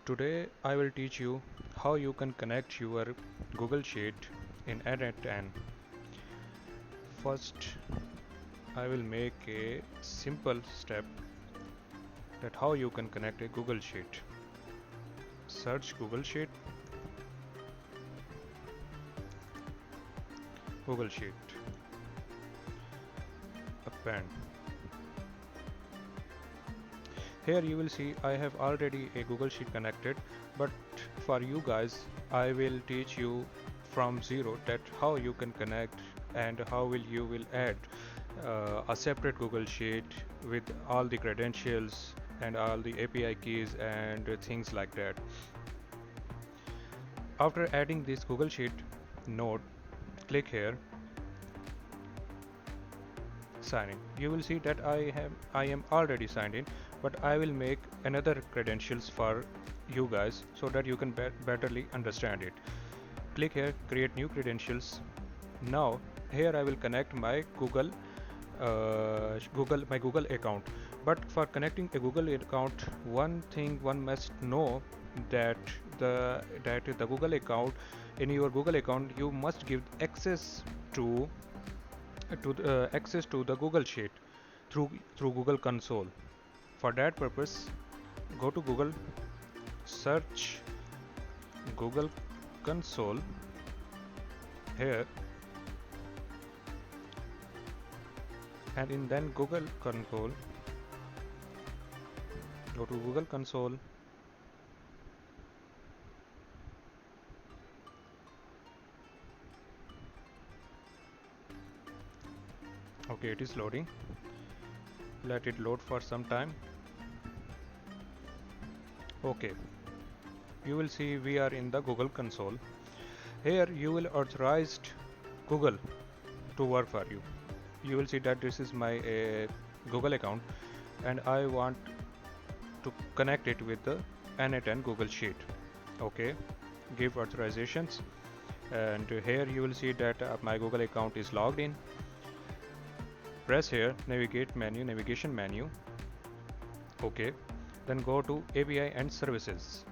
Today I will teach you how you can connect your Google Sheet in n8n. First, I will make a simple step that how you can connect a Google Sheet. Search Google Sheet, Google Sheet, append. Here you will see I have already a Google Sheet connected, but for you guys I will teach you from zero that how you can connect and how you will add a separate Google Sheet with all the credentials and all the API keys and things like that. After adding this Google Sheet node, click here, sign in. You will see that I am already signed in, but I will make another credentials for you guys so that you can betterly understand it. Click here, create new credentials. Now here I will connect my Google account. But for connecting a Google account, one thing one must know that the Google account, in your Google account you must give access to the Google Sheet through Google Console. For that purpose, go to Google, search Google Console here, and in then Google Console, go to Google Console, okay, it is loading, let it load for some time. Okay, you will see we are in the Google Console. Here you will authorize Google to work for you. You will see that this is my Google account and I want to connect it with the n8n Google Sheet. Okay, give authorizations, and here you will see that my Google account is logged in. Press here navigation menu. Okay, then go to API and services.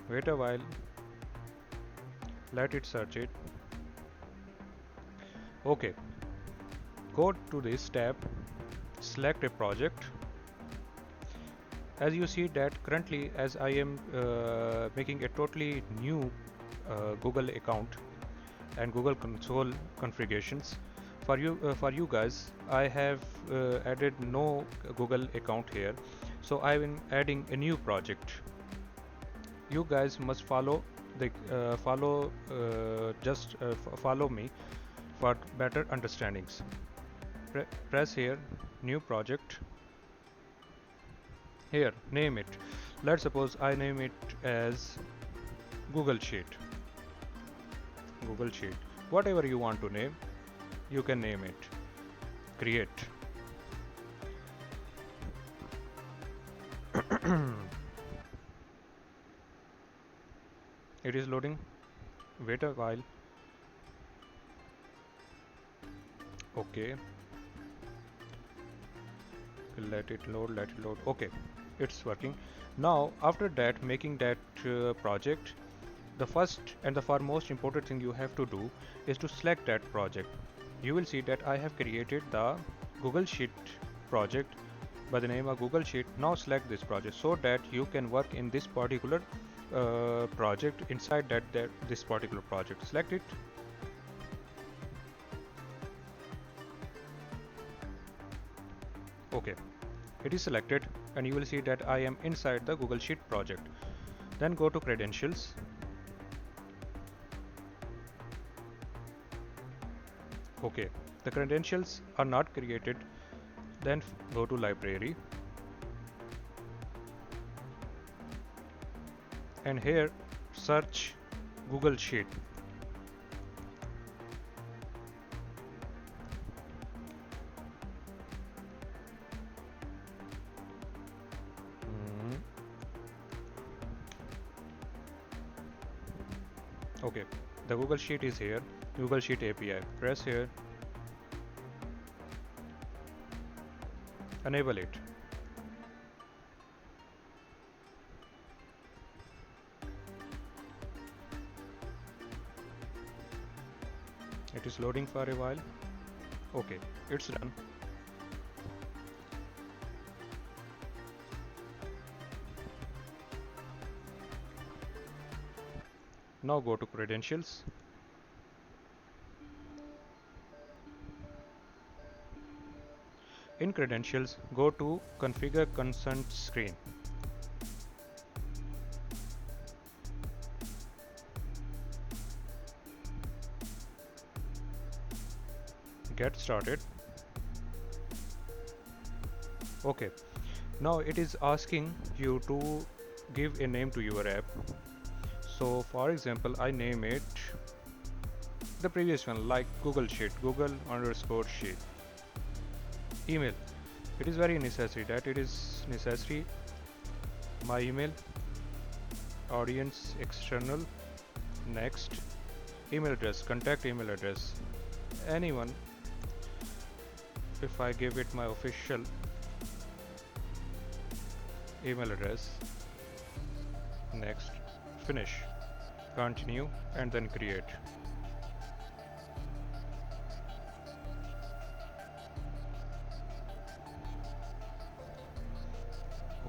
Wait a while, let it search it. Okay, go to this tab, select a project. As you see that currently, as I am making a totally new Google account and Google Console configurations, for you guys I have added no Google account here, so I am adding a new project. You guys must follow me for better understandings. Press here, new project. Here, name it. Let's suppose I name it as Google Sheet. Google Sheet. Whatever you want to name, you can name it. Create. It is loading. Wait a while. Okay. Let it load. Okay, it's working. Now after that, making that project, the first and the far most important thing you have to do is to select that project. You will see that I have created the Google Sheet project by the name of Google Sheet. Now select this project so that you can work in this particular project inside this particular project. Select it. Okay, it is selected and you will see that I am inside the Google Sheet project. Then go to credentials. Okay, the credentials are not created. Then go to library and here search Google Sheet. Okay, the Google Sheet is here, Google Sheet API. Press here, enable it. It is loading for a while. Okay, it's done. Now go to credentials. In credentials, go to configure consent screen. Get started. Okay, now it is asking you to give a name to your app. So for example, I name it the previous one, like Google Sheet, Google_Sheet. Email, it is very necessary that it is necessary. My email, audience external, next. Email address, contact email address, anyone. If I give it my official email address, next, finish, continue, and then create.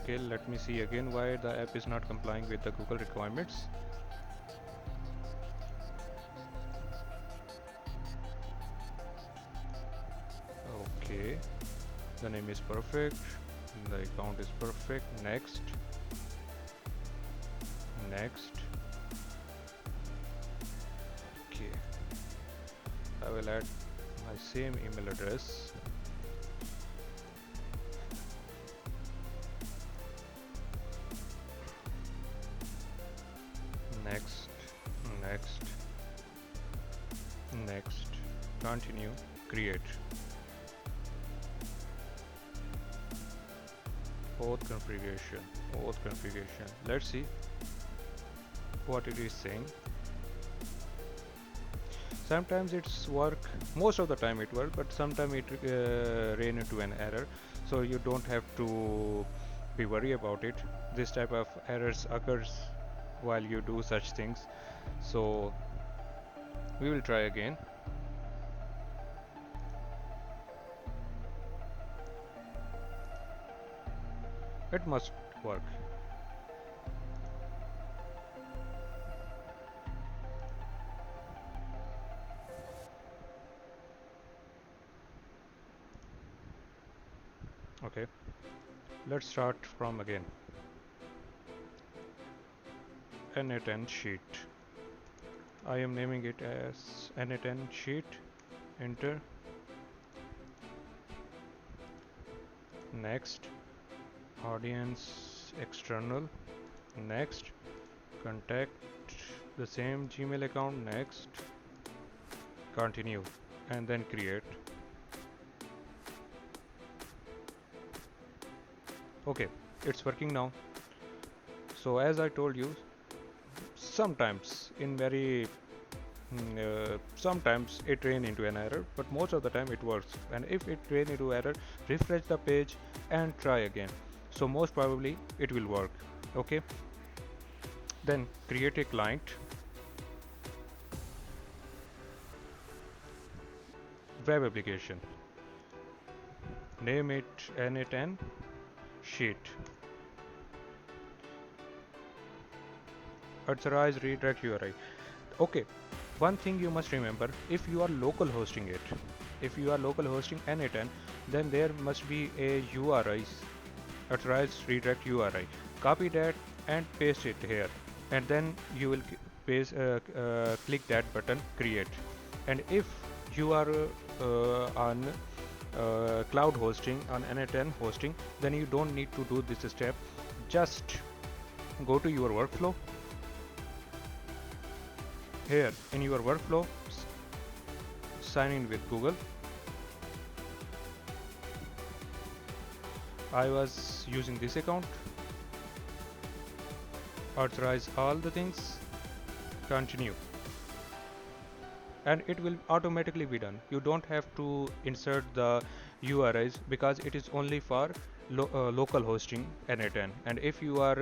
Okay, let me see again why the app is not complying with the Google requirements. Okay, the name is perfect, the account is perfect. Next, next. Okay, I will add my same email address. Next, next, next, continue, create. Auth configuration. Let's see what it is saying. Sometimes it's work, most of the time it works, but sometimes it ran into an error. So you don't have to be worried about it. This type of errors occurs while you do such things. So we will try again. It must work. Okay, let's start from again. n8n sheet. I am naming it as n8n sheet. Enter. Next, audience external. Next, contact the same Gmail account. Next, continue, and then create. Okay, it's working now. So as I told you, sometimes sometimes it ran into an error, but most of the time it works. And if it ran into error, refresh the page and try again. So most probably it will work. Okay, then create a client. Web application, name it n8n sheet. Authorize redirect URI. Okay, one thing you must remember, if you are local hosting it, if you are local hosting n8n, then there must be a URI, authorized redirect URI. Copy that and paste it here, and then you will click that button, create. And if you are on cloud hosting, on n8n hosting, then you don't need to do this step. Just go to your workflow. Here in your workflow, sign in with Google. I was using this account. Authorize all the things, continue, and it will automatically be done. You don't have to insert the URIs because it is only for local hosting n8n. And if you are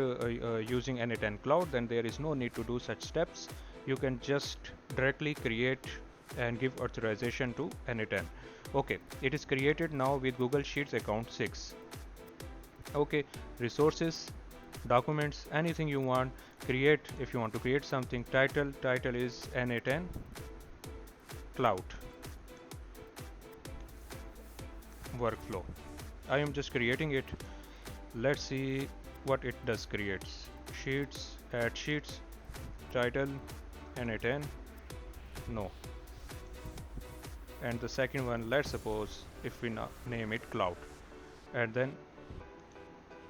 using n8n cloud, then there is no need to do such steps. You can just directly create and give authorization to n8n. Okay, it is created now with Google Sheets account 6. Okay, resources, documents, anything you want, create. If you want to create something, title is n8n cloud workflow. I am just creating it. Let's see what it does creates. Sheets, add sheets, title n8n, no. And the second one, let's suppose if we name it cloud, and then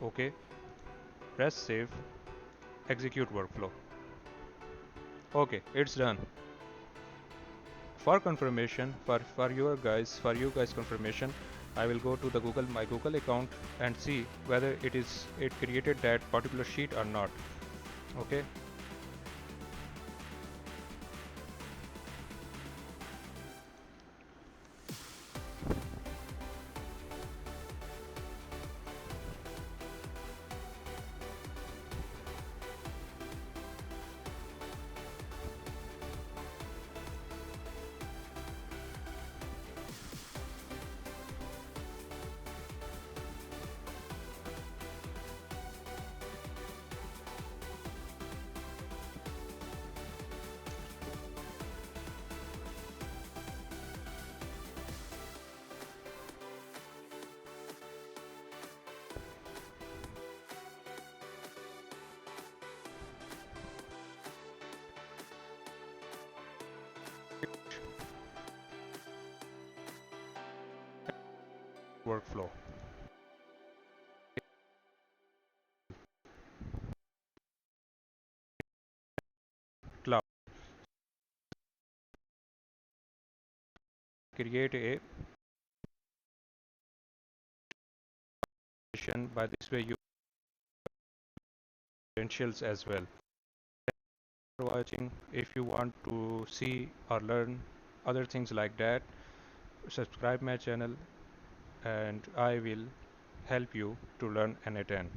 okay, press save, execute workflow. Okay, it's done. For confirmation, for you guys confirmation, I will go to the my Google account and see whether it created that particular sheet or not. Okay, workflow. Cloud. Create a session. By this way, you credentials as well. For watching. If you want to see or learn other things like that, subscribe my channel, and I will help you to learn n8n.